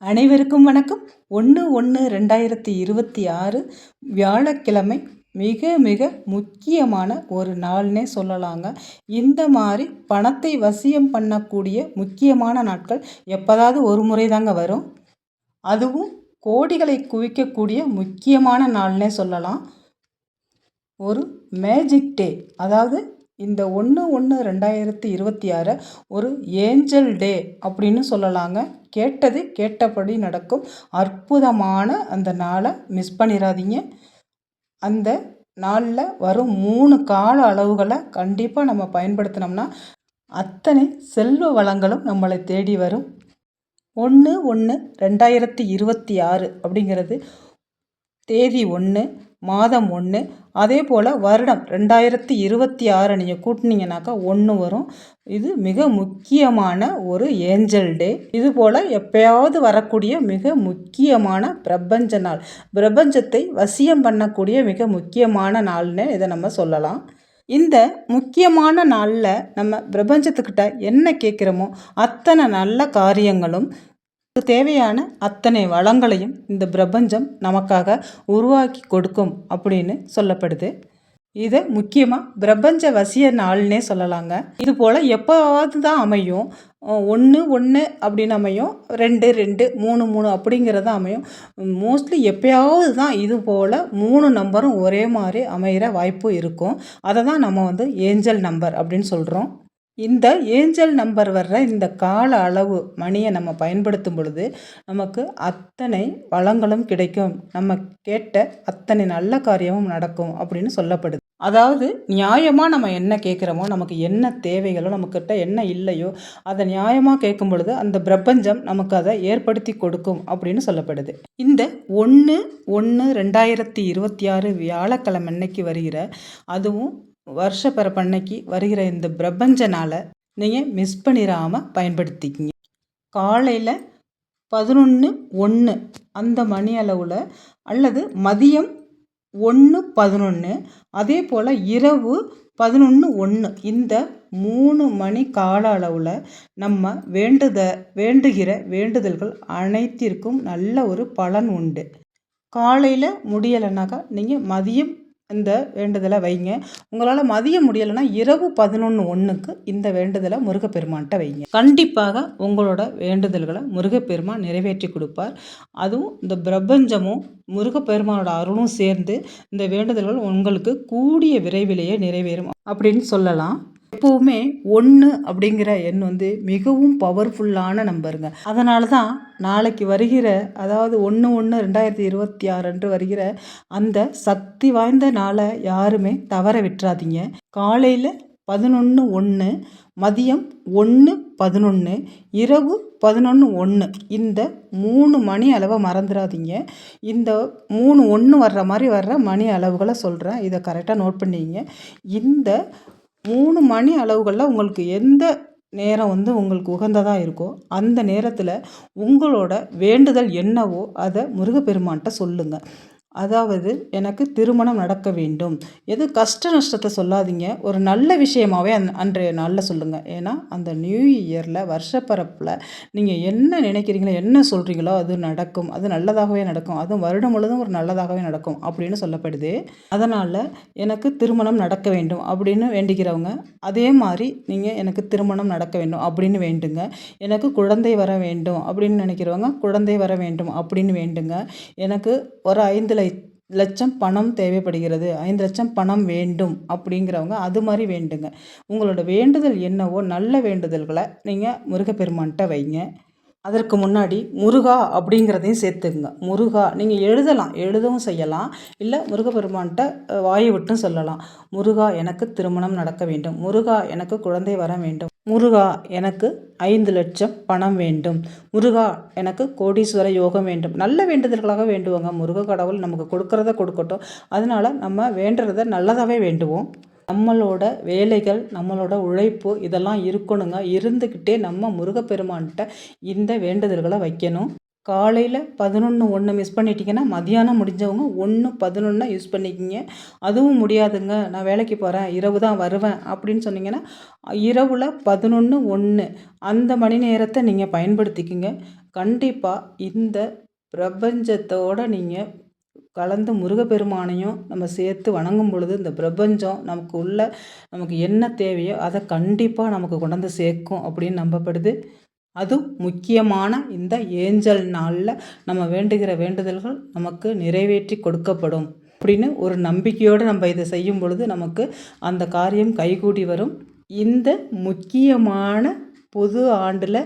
அனைவருக்கும் வணக்கம். 1/1/2026 வியாழக்கிழமை மிக மிக முக்கியமான ஒரு நாள்னே சொல்லலாங்க. இந்த மாதிரி பணத்தை வசியம் பண்ணக்கூடிய முக்கியமான நாட்கள் எப்போதாவது ஒரு முறை தாங்க வரும். அதுவும் கோடிகளை குவிக்கக்கூடிய முக்கியமான நாள்னே சொல்லலாம். ஒரு மேஜிக் டே, அதாவது இந்த 1/1/2026 ஒரு ஏஞ்சல் டே அப்படின்னு சொல்லலாங்க. கேட்டது கேட்டபடி நடக்கும் அற்புதமான அந்த நாளை மிஸ் பண்ணிடாதீங்க. அந்த நாளில் வரும் 3 கால அளவுகளை கண்டிப்பாக நம்ம பயன்படுத்தினோம்னா அத்தனை செல்வ வளங்களும் நம்மளை தேடி வரும். 1/1/2026 அப்படிங்கிறது தேதி 1, மாதம் 1, அதே போல் வருடம் 2026 நீங்கள் கூட்டினீங்கன்னாக்கா 1 வரும். இது மிக முக்கியமான ஒரு ஏஞ்சல் டே. இது போல் எப்பயாவது வரக்கூடிய மிக முக்கியமான பிரபஞ்ச நாள், பிரபஞ்சத்தை வசியம் பண்ணக்கூடிய மிக முக்கியமான நாள்னு இதை நம்ம சொல்லலாம். இந்த முக்கியமான நாளில் நம்ம பிரபஞ்சத்துக்கிட்ட என்ன கேட்குறோமோ அத்தனை நல்ல காரியங்களும் தேவையான அத்தனை வளங்களையும் இந்த பிரபஞ்சம் நமக்காக உருவாக்கி கொடுக்கும் அப்படின்னு சொல்லப்படுது. இதை முக்கியமாக பிரபஞ்ச வசிய நாள்னே சொல்லலாங்க. இது போல் எப்போவாவது தான் அமையும். 1/1 அப்படின்னு அமையும், 2/2, 3/3 அப்படிங்கிறத அமையும். மோஸ்ட்லி எப்போயாவது தான் இது போல் 3 நம்பரும் ஒரே மாதிரி அமைகிற வாய்ப்பு இருக்கும். அதை தான் நம்ம ஏஞ்சல் நம்பர் அப்படின்னு சொல்கிறோம். இந்த ஏஞ்சல் நம்பர் வர்ற இந்த கால அளவு மணியை நம்ம பயன்படுத்தும் பொழுது நமக்கு அத்தனை வளங்களும் கிடைக்கும், நம்ம கேட்ட அத்தனை நல்ல காரியமும் நடக்கும் அப்படின்னு சொல்லப்படுது. அதாவது நியாயமாக நம்ம என்ன கேட்குறோமோ, நமக்கு என்ன தேவைகளோ, நம்மக்கிட்ட என்ன இல்லையோ அதை நியாயமாக கேட்கும் பொழுது அந்த பிரபஞ்சம் நமக்கு அதை ஏற்படுத்தி கொடுக்கும் அப்படின்னு சொல்லப்படுது. இந்த 1/1/2026 வியாழக்கிழமை அன்னைக்கு வருகிற, அதுவும் வருஷ பிறப்பன்னைக்கு வருகிற இந்த பிரபஞ்ச நாளை நீங்கள் மிஸ் பண்ணிடாமல் பயன்படுத்திக்கிங்க. காலையில் 11:01 அந்த மணி அளவில், அல்லது மதியம் 1:11, அதே போல் இரவு 11:01 இந்த 3 மணி கால அளவில் நம்ம வேண்டுகிற வேண்டுதல்கள் அனைத்திற்கும் நல்ல ஒரு பலன் உண்டு. காலையில் முடியலைனாக்கா நீங்கள் மதியம் இந்த வேண்டுதலை வைங்க. உங்களால் மதியம் முடியலைன்னா இரவு 11:01க்கு இந்த வேண்டுதலை முருகப்பெருமான்கிட்ட வைங்க. கண்டிப்பாக உங்களோட வேண்டுதல்களை முருகப்பெருமான் நிறைவேற்றி கொடுப்பார். அதுவும் இந்த பிரபஞ்சமும் முருகப்பெருமானோட அருளும் சேர்ந்து இந்த வேண்டுதல்கள் உங்களுக்கு கூடிய விரைவிலேயே நிறைவேறும் அப்படின்னு சொல்லலாம். எப்போவுமே 1 அப்படிங்கிற எண் மிகவும் பவர்ஃபுல்லான நம்பருங்க. அதனால தான் நாளைக்கு வருகிற, அதாவது 1/1/2026 அன்று வருகிற அந்த சக்தி வாய்ந்த நாளை யாருமே தவற விட்டுறாதீங்க. காலையில் 11:01, மதியம் 1:11, இரவு 11:01 இந்த 3 மணி அளவை மறந்துடாதீங்க. இந்த 3:1 வர்ற மாதிரி வர்ற மணி அளவுகளை சொல்கிறேன், இதை கரெக்டாக நோட் பண்ணிங்க. இந்த 3 மணி அளவுகளில் உங்களுக்கு எந்த நேரம் உங்களுக்கு உகந்ததாக இருக்கோ அந்த நேரத்தில் உங்களோட வேண்டுதல் என்னவோ அதை முருகப்பெருமான்கிட்ட சொல்லுங்கள். அதாவது எனக்கு திருமணம் நடக்க வேண்டும், எது கஷ்ட நஷ்டத்தை சொல்லாதீங்க, ஒரு நல்ல விஷயமாகவே அன்றைய நாளில் சொல்லுங்கள். ஏன்னா அந்த நியூ இயரில் வருஷப்பரப்பில் நீங்கள் என்ன நினைக்கிறீங்களோ என்ன சொல்கிறீங்களோ அது நடக்கும், அது நல்லதாகவே நடக்கும், அதுவும் வருடம் முழுதும் ஒரு நல்லதாகவே நடக்கும் அப்படின்னு சொல்லப்படுது. அதனால் எனக்கு திருமணம் நடக்க வேண்டும் அப்படின்னு வேண்டிக்கிறவங்க அதே மாதிரி நீங்கள் எனக்கு திருமணம் நடக்க வேண்டும் அப்படின்னு வேண்டுங்க. எனக்கு குழந்தை வர வேண்டும் அப்படின்னு நினைக்கிறவங்க குழந்தை வர வேண்டும் அப்படின்னு வேண்டுங்க. எனக்கு ஒரு 5 லட்சம் பணம் தேவைப்படுகிறது, 5 லட்சம் பணம் வேண்டும் அப்படிங்கிறவங்க அது மாதிரி வேண்டுங்க. உங்களோட வேண்டுதல் என்னவோ நல்ல வேண்டுதல்களை நீங்கள் முருகப்பெருமான்கிட்ட வைங்க. அதற்கு முன்னாடி முருகா அப்படிங்கிறதையும் சேர்த்துக்குங்க. முருகா நீங்கள் எழுதவும் செய்யலாம், இல்லை முருகப்பெருமான்கிட்ட வாயை விட்டும் சொல்லலாம். முருகா எனக்கு திருமணம் நடக்க வேண்டும், முருகா எனக்கு குழந்தை வர வேண்டும், முருகா எனக்கு 5 லட்சம் பணம் வேண்டும், முருகா எனக்கு கோடீஸ்வர யோகம் வேண்டும். நல்ல வேண்டுதல்களாக வேண்டுவோங்க. முருக கடவுள் நமக்கு கொடுக்கறத கொடுக்கட்டும். அதனால் நம்ம வேண்டுறத நல்லதாகவே வேண்டுவோம். நம்மளோட வேலைகள், நம்மளோட உழைப்பு இதெல்லாம் இருக்கணுங்க. இருந்துக்கிட்டே நம்ம முருகப்பெருமான்கிட்ட இந்த வேண்டுதல்களை வைக்கணும். காலையில் 11:01 மிஸ் பண்ணிட்டீங்கன்னா, மதியானம் முடிஞ்சவங்க 1:11 யூஸ் பண்ணிக்கிங்க. அதுவும் முடியாதுங்க, நான் வேலைக்கு போகிறேன், இரவு தான் வருவேன் அப்படின்னு சொன்னீங்கன்னா, இரவுல 11:01 அந்த மணி நேரத்தை நீங்கள் பயன்படுத்திக்கிங்க. கண்டிப்பாக இந்த பிரபஞ்சத்தோட நீங்கள் கலந்து முருகப்பெருமானையும் நம்ம சேர்த்து வணங்கும் பொழுது, இந்த பிரபஞ்சம் நமக்கு என்ன தேவையோ அதை கண்டிப்பாக நமக்கு கொண்டாந்து சேர்க்கும் அப்படின்னு நம்பப்படுது. அதுவும் முக்கியமான இந்த ஏஞ்சல் நாளில் நம்ம வேண்டுகிற வேண்டுதல்கள் நமக்கு நிறைவேற்றி கொடுக்கப்படும் அப்படின்னு ஒரு நம்பிக்கையோடு நம்ம இதை செய்யும் பொழுது நமக்கு அந்த காரியம் கைகூடி வரும். இந்த முக்கியமான புது ஆண்டில்,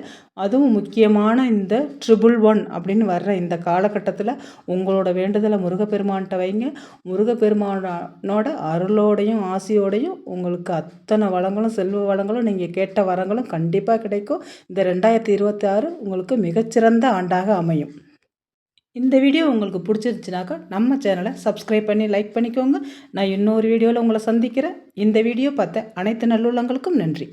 அதுவும் முக்கியமான இந்த 111 அப்படின்னு வர்ற இந்த காலகட்டத்தில் உங்களோட வேண்டுதலை முருகப்பெருமான்கிட்ட வைங்க. முருகப்பெருமானோட அருளோடையும் ஆசியோடையும் உங்களுக்கு அத்தனை வளங்களும் செல்வ வளங்களும் நீங்கள் கேட்ட வரங்களும் கண்டிப்பாக கிடைக்கும். இந்த 2026 உங்களுக்கு மிகச்சிறந்த ஆண்டாக அமையும். இந்த வீடியோ உங்களுக்கு பிடிச்சிருந்துச்சுனாக்கா நம்ம சேனலை சப்ஸ்கிரைப் பண்ணி லைக் பண்ணிக்கோங்க. நான் இன்னொரு வீடியோவில் உங்களை சந்திக்கிறேன். இந்த வீடியோ பார்த்த அனைத்து நல்லுள்ளங்களுக்கும் நன்றி.